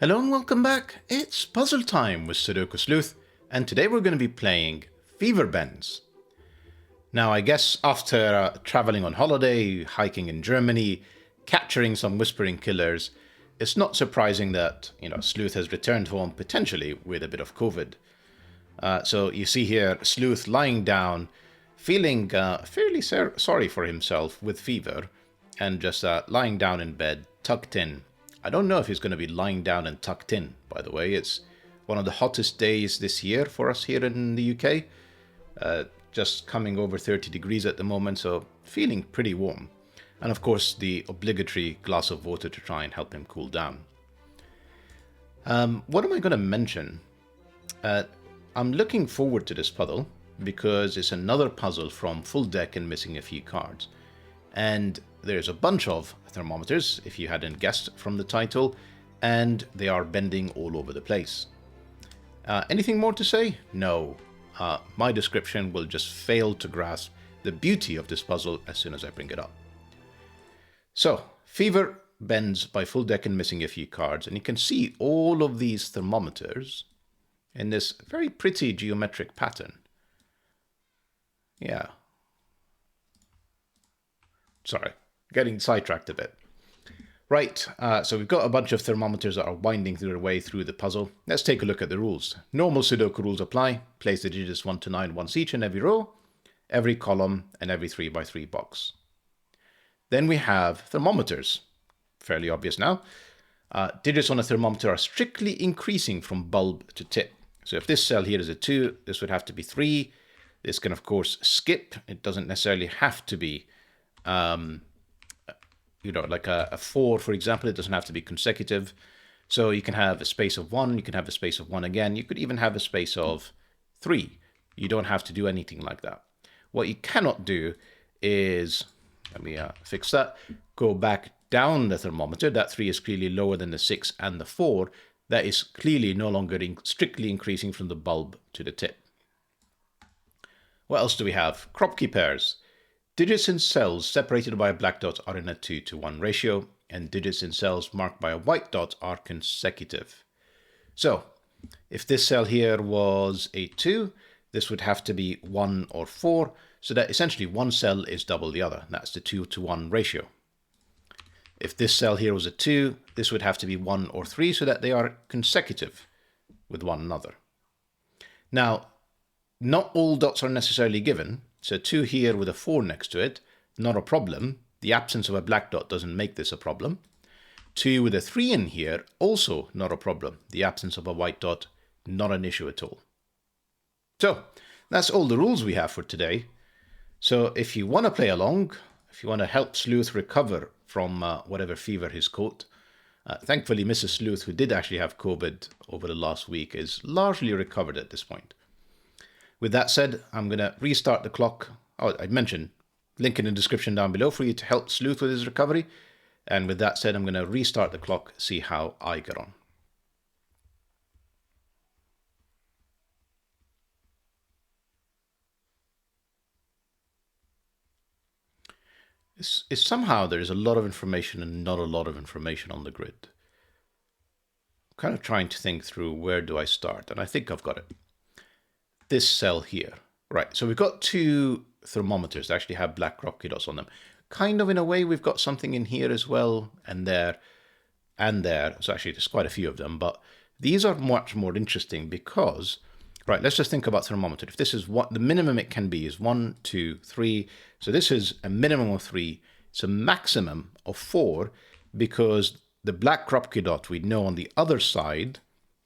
Hello and welcome back. It's puzzle time with Sudoku Sleuth, and today we're going to be playing Fever Bends. Now, I guess after traveling on holiday, hiking in Germany, capturing some whispering killers, it's not surprising that, Sleuth has returned home potentially with a bit of COVID. So you see here Sleuth lying down, feeling fairly sorry for himself with fever, and just lying down in bed, tucked in. I don't know if he's going to be lying down and tucked in, by the way. It's one of the hottest days this year for us here in the UK. Just coming over 30 degrees at the moment, so feeling pretty warm. And of course, the obligatory glass of water to try and help him cool down. What am I going to mention? I'm looking forward to this puzzle because it's another puzzle from FullDeck and missing a few cards. And there's a bunch of thermometers, if you hadn't guessed from the title, and they are bending all over the place. Anything more to say? No. My description will just fail to grasp the beauty of this puzzle as soon as I bring it up. So, Fever Bends by FullDeck and missing a few cards, and you can see all of these thermometers in this very pretty geometric pattern. Yeah. Sorry, getting sidetracked a bit. Right, so we've got a bunch of thermometers that are winding their way through the puzzle. Let's take a look at the rules. Normal Sudoku rules apply. Place the digits 1 to 9 once each in every row, every column, and every 3x3 box. Then we have thermometers. Fairly obvious now. Digits on a thermometer are strictly increasing from bulb to tip. So if this cell here is a 2, this would have to be 3. This can, of course, skip. It doesn't necessarily have to be, like a 4, for example. It doesn't have to be consecutive. So you can have a space of 1. You can have a space of 1 again. You could even have a space of 3. You don't have to do anything like that. What you cannot do is, let me fix that, go back down the thermometer. That 3 is clearly lower than the 6 and the 4. That is clearly no longer strictly increasing from the bulb to the tip. What else do we have? Kropki pairs. Digits in cells separated by a black dot are in a 2-to-1 ratio, and digits in cells marked by a white dot are consecutive. So, if this cell here was a 2, this would have to be 1 or 4, so that essentially one cell is double the other. That's the 2-to-1 ratio. If this cell here was a 2, this would have to be 1 or 3, so that they are consecutive with one another. Now, not all dots are necessarily given. So 2 here with a 4 next to it, not a problem. The absence of a black dot doesn't make this a problem. 2 with a 3 in here, also not a problem. The absence of a white dot, not an issue at all. So, that's all the rules we have for today. So if you want to play along, if you want to help Sleuth recover from whatever fever he's caught, thankfully Mrs. Sleuth, who did actually have COVID over the last week, is largely recovered at this point. With that said, I'm going to restart the clock. Oh, I mentioned, link in the description down below for you to help Sleuth with his recovery. And with that said, I'm going to restart the clock, see how I get on. Somehow there is a lot of information and not a lot of information on the grid. I'm kind of trying to think through where do I start, and I think I've got it. This cell here. Right, so we've got 2 thermometers that actually have black Kropki dots on them. Kind of in a way we've got something in here as well, and there, and there. So actually there's quite a few of them, but these are much more interesting because, right, let's just think about thermometer. If this is what the minimum it can be is 1, 2, 3. So this is a minimum of 3. It's a maximum of 4 because the black Kropki dot we know on the other side,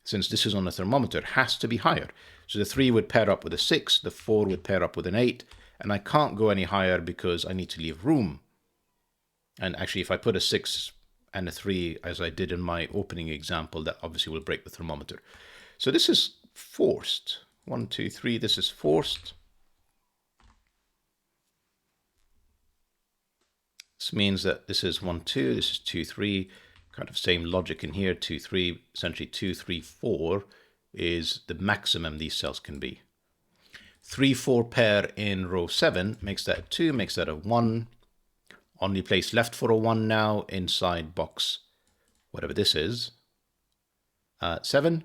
since this is on a thermometer, has to be higher. So the 3 would pair up with a 6, the 4 would pair up with an 8, and I can't go any higher because I need to leave room. And actually, if I put a 6 and a 3, as I did in my opening example, that obviously will break the thermometer. So this is forced. 1, 2, 3, this is forced. This means that this is 1, 2, this is 2, 3, kind of same logic in here, 2, 3, essentially 2, 3, 4 is the maximum these cells can be. 3, 4 pair in row 7 makes that a 2, makes that a 1. Only place left for a 1 now inside box, whatever this is. 7.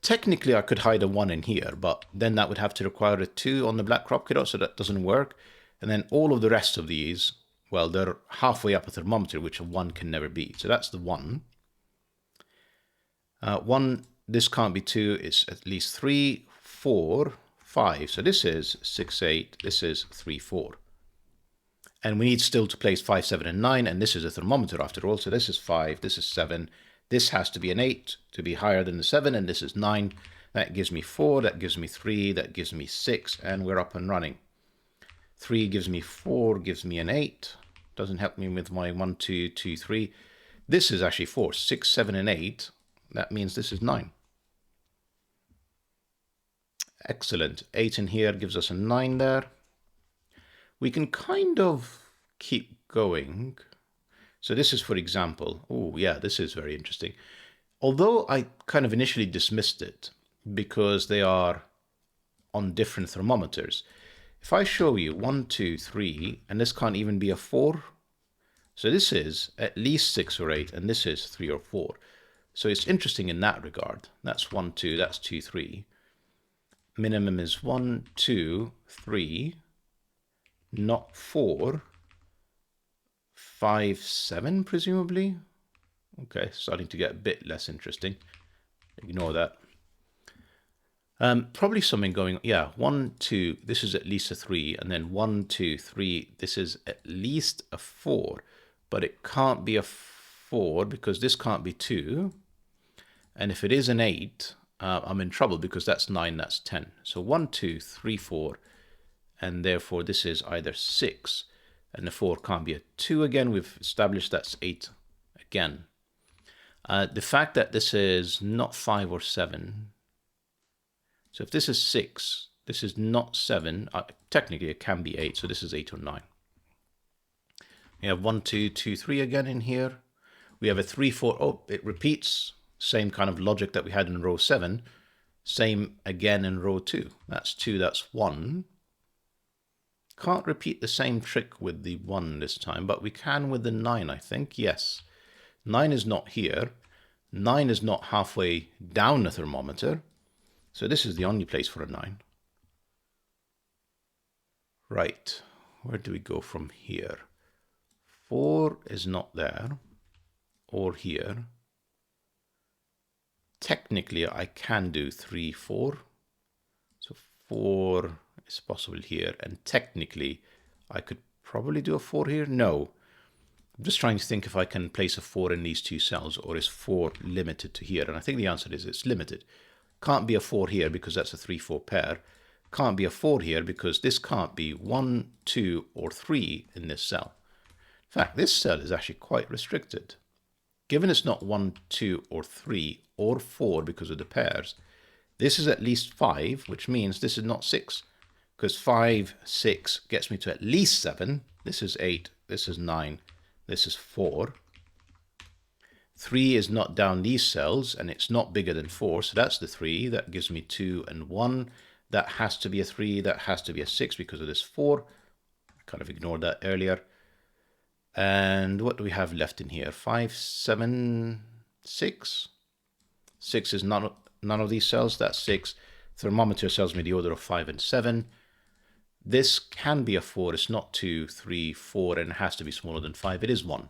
Technically, I could hide a 1 in here, but then that would have to require a 2 on the black Kropki dot, so that doesn't work. And then all of the rest of these, well, they're halfway up a thermometer, which a 1 can never be. So that's the 1. 1, this can't be 2, it's at least 3, 4, 5. So this is 6, 8, this is 3, 4. And we need still to place 5, 7, and 9, and this is a thermometer after all. So this is 5, this is 7, this has to be an 8 to be higher than the 7, and this is 9. That gives me 4, that gives me 3, that gives me 6, and we're up and running. 3 gives me 4, gives me an 8. Doesn't help me with my 1, 2, 2, 3. This is actually 4, 6, 7, and 8. That means this is 9. Excellent. 8 in here gives us a 9 there. We can kind of keep going. So this is, for example, oh yeah, this is very interesting. Although I kind of initially dismissed it because they are on different thermometers. If I show you 1, 2, 3, and this can't even be a 4. So this is at least 6 or 8, and this is 3 or 4. So it's interesting in that regard. That's 1, 2, that's 2, 3. Minimum is 1, 2, 3. Not 4, 5, 7, presumably. Okay, starting to get a bit less interesting. Ignore that. Probably something going, yeah, 1, 2, this is at least a 3, and then 1, 2, 3, this is at least a 4, but it can't be a 4 because this can't be 2. And if it is an 8, I'm in trouble because that's 9, that's 10. So 1, 2, 3, 4. And therefore this is either 6, and the 4 can't be a 2 again. We've established that's 8 again. The fact that this is not 5 or 7, so if this is 6, this is not 7, technically it can be 8, so this is 8 or 9. We have 1, 2, 2, 3 again in here. We have a 3, 4, oh, it repeats. Same kind of logic that we had in row 7. Same again in row 2. That's 2, that's 1. Can't repeat the same trick with the 1 this time, but we can with the 9, I think. Yes. 9 is not here. 9 is not halfway down the thermometer. So this is the only place for a 9. Right. Where do we go from here? 4 is not there. Or here. Technically, I can do 3, 4. So 4... it's possible here, and technically I could probably do a 4 here. No, I'm just trying to think if I can place a 4 in these 2 cells, or is 4 limited to here? And I think the answer is it's limited. Can't be a 4 here because that's a 3, 4 pair. Can't be a 4 here because this can't be 1, 2, or 3 in this cell. In fact, this cell is actually quite restricted. Given it's not 1, 2, or 3, or 4 because of the pairs, this is at least 5, which means this is not 6. Because 5, 6 gets me to at least 7. This is 8. This is 9. This is 4. 3 is not down these cells, and it's not bigger than 4. So that's the 3. That gives me 2 and 1. That has to be a 3. That has to be a 6 because of this 4. Kind of ignored that earlier. And what do we have left in here? 5, 7, 6. 6 is none of these cells. That's 6. Thermometer tells me the order of 5 and 7. This can be a 4. It's not 2, 3, 4, and it has to be smaller than 5. It is 1.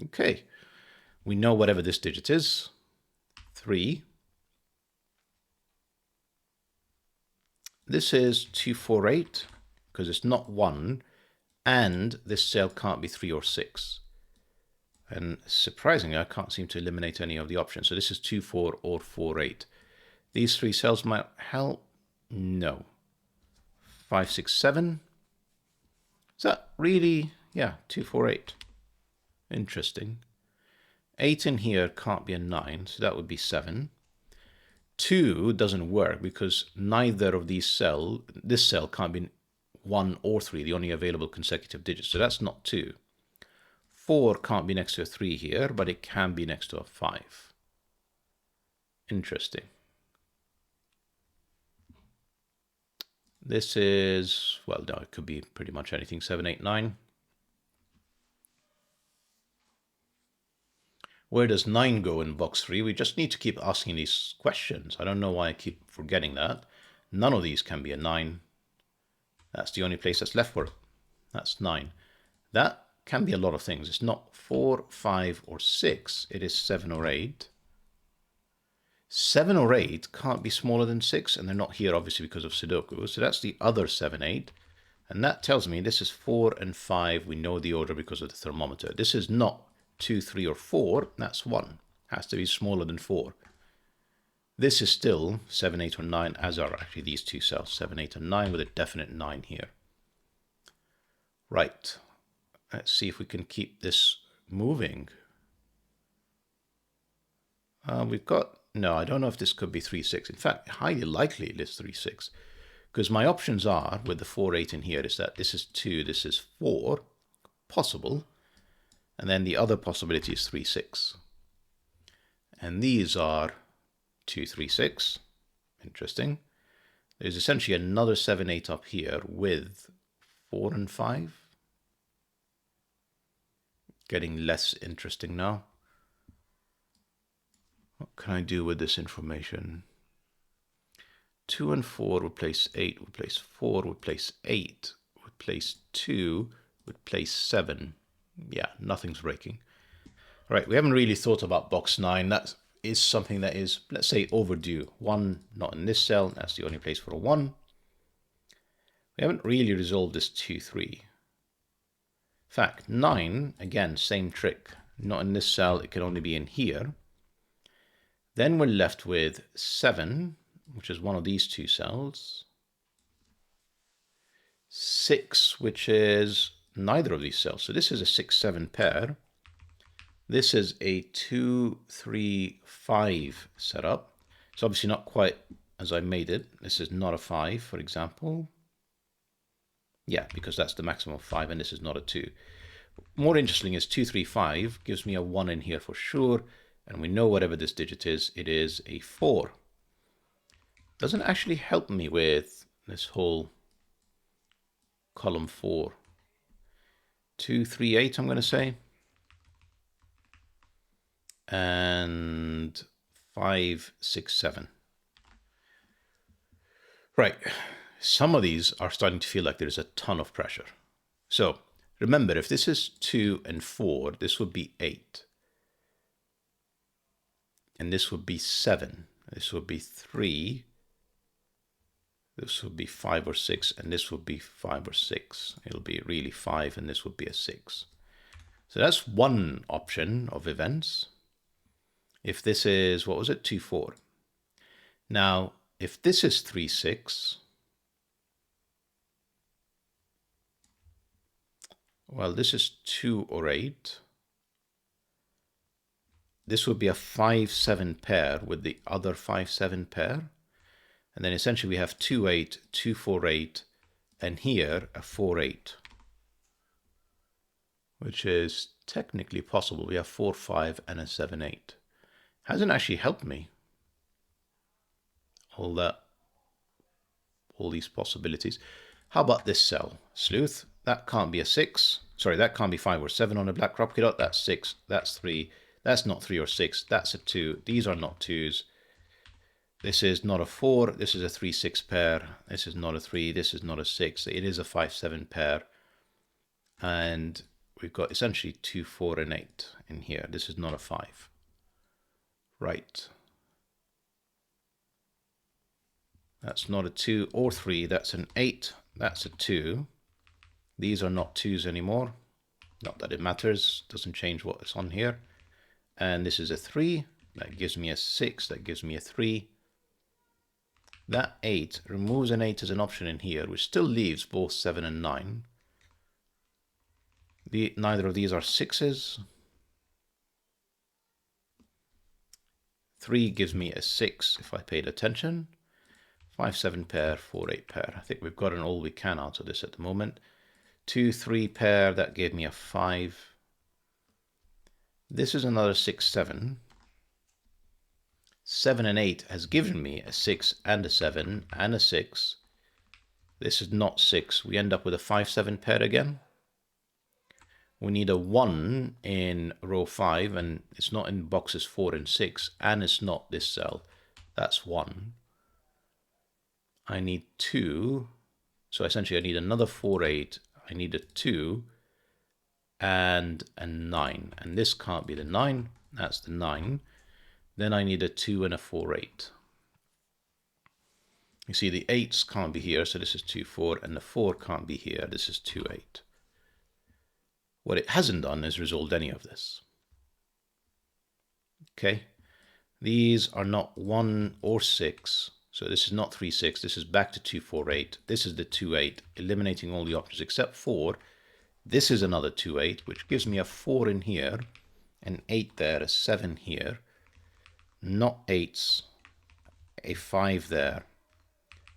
Okay. We know whatever this digit is. 3. This is 248 because it's not 1, and this cell can't be 3 or 6. And surprisingly, I can't seem to eliminate any of the options. So this is 2, 4, or 4, 8. These 3 cells might help. No. 5, 6, 7. Is that really? Yeah, 2, 4, 8. Interesting. 8 in here can't be a 9, so that would be 7. 2 doesn't work because neither of these cells, this cell can't be 1 or 3, the only available consecutive digits, so that's not 2. 4 can't be next to a 3 here, but it can be next to a 5. Interesting. This is, well, no, it could be pretty much anything, 7, 8, 9. Where does 9 go in box 3? We just need to keep asking these questions. I don't know why I keep forgetting that. None of these can be a 9. That's the only place that's left for it. That's 9. That can be a lot of things. It's not 4, 5, or 6. It is 7 or 8. 7 or 8 can't be smaller than 6, and they're not here obviously because of Sudoku. So that's the other 7, 8. And that tells me this is 4 and 5. We know the order because of the thermometer. This is not 2, 3, or 4. That's 1. Has to be smaller than 4. This is still 7, 8, or 9, as are actually these two cells, 7, 8, and 9, with a definite 9 here. Right. Let's see if we can keep this moving. We've got, no, I don't know if this could be 3, 6. In fact, highly likely it is 3, 6. Because my options are, with the 4, 8 in here, is that this is 2, this is 4, possible. And then the other possibility is 3, 6. And these are 2, 3, 6. Interesting. There's essentially another 7, 8 up here with 4 and 5. Getting less interesting now. What can I do with this information? 2 and 4 would place 8, would place 4, would place 8, would place 2, would place 7. Yeah, nothing's breaking. All right, we haven't really thought about box 9. That is something that is, let's say, overdue. 1 not in this cell, that's the only place for a 1. We haven't really resolved this 2, 3. Fact, 9, again, same trick. Not in this cell, it can only be in here. Then we're left with 7, which is one of these two cells. 6, which is neither of these cells. So this is a 6, 7 pair. This is a 2, 3, 5 setup. It's obviously not quite as I made it. This is not a 5, for example. Yeah, because that's the maximum of 5, and this is not a 2. More interesting is 2, 3, 5 gives me a 1 in here for sure. And we know whatever this digit is, it is a 4. Doesn't actually help me with this whole column 4. 2, 3, 8, I'm going to say. And 5, 6, 7. Right. Some of these are starting to feel like there's a ton of pressure. So remember, if this is 2 and 4, this would be 8. And this would be 7. This would be 3. This would be 5 or 6. And this would be 5 or 6. It'll be really 5, and this would be a 6. So that's one option of events. If this is, what was it, 2, 4. Now, if this is 3, 6, well, this is 2 or 8. This would be a 5, 7 pair with the other 5, 7 pair. And then essentially we have 2, 8, 2, 4, 8, and here a 4, 8. Which is technically possible. We have 4, 5, and a 7, 8. Hasn't actually helped me. All these possibilities. How about this cell? Sleuth, that can't be a 6. Sorry, that can't be 5 or 7 on a black Kropki dot. That's 6, that's 3. That's not 3 or 6, that's a 2. These are not 2s. This is not a 4, this is a 3, 6 pair. This is not a 3, this is not a 6. It is a 5, 7 pair. And we've got essentially 2, 4, and 8 in here. This is not a 5. Right. That's not a 2 or 3, that's an 8, that's a 2. These are not 2s anymore. Not that it matters, doesn't change what's on here. And this is a 3, that gives me a 6, that gives me a 3. That 8 removes an 8 as an option in here, which still leaves both 7 and 9. Neither of these are 6s. 3 gives me a 6 if I paid attention. 5, 7 pair, 4, 8 pair. I think we've gotten all we can out of this at the moment. 2, 3 pair, that gave me a 5. This is another 6, 7. 7 and 8 has given me a 6 and a 7 and a 6. This is not 6. We end up with a 5, 7 pair again. We need a 1 in row 5, and it's not in boxes 4 and 6, and it's not this cell. That's 1. I need 2. So essentially I need another 4, 8. I need a 2 and a 9. And this can't be the 9. That's the 9. Then I need a 2 and a 4, 8. You see the 8s can't be here, so this is 2, 4, and the 4 can't be here. This is 2, 8. What it hasn't done is resolved any of this. Okay, these are not 1 or 6. So this is not 3, 6. This is back to 2, 4, 8. This is the 2, 8, eliminating all the options except 4. This is another 2, 8, which gives me a 4 in here, an 8 there, a 7 here. Not 8s, a 5 there.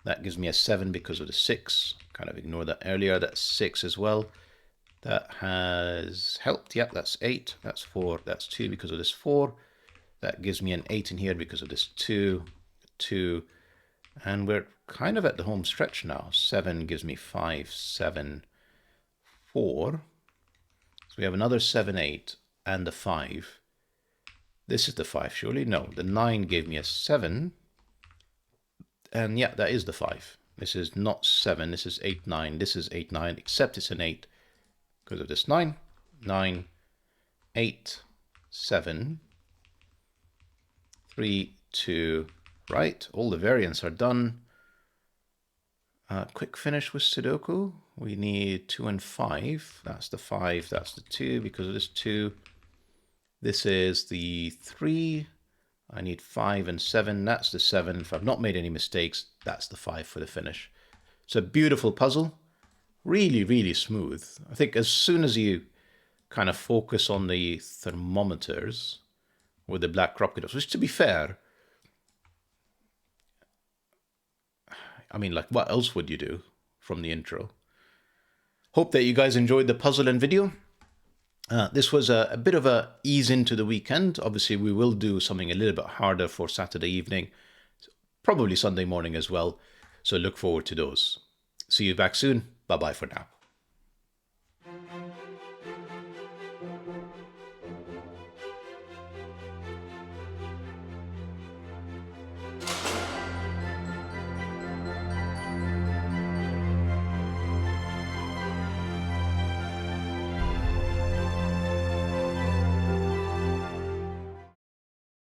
That gives me a 7 because of the 6. Kind of ignored that earlier. That's 6 as well. That has helped. Yep, that's 8. That's 4. That's 2 because of this 4. That gives me an 8 in here because of this 2. 2. And we're kind of at the home stretch now. 7 gives me 5, 7, 4. So we have another 7, 8, and a 5. This is the 5, surely? No, the 9 gave me a 7. And yeah, that is the 5. This is not 7. This is 8, 9. This is 8, 9, except it's an 8 because of this 9. 9, 8, 7, 3, 2, right? All the variants are done. Quick finish with Sudoku. We need 2 and 5. That's the 5. That's the 2 because of this 2. This is the 3. I need 5 and 7. That's the 7. If I've not made any mistakes, that's the 5 for the finish. It's a beautiful puzzle. Really, really smooth. I think as soon as you kind of focus on the thermometers with the black Kropki dots, which to be fair, I mean, like, what else would you do from the intro? Hope that you guys enjoyed the puzzle and video. This was a bit of a ease into the weekend. Obviously, we will do something a little bit harder for Saturday evening, probably Sunday morning as well. So look forward to those. See you back soon. Bye-bye for now.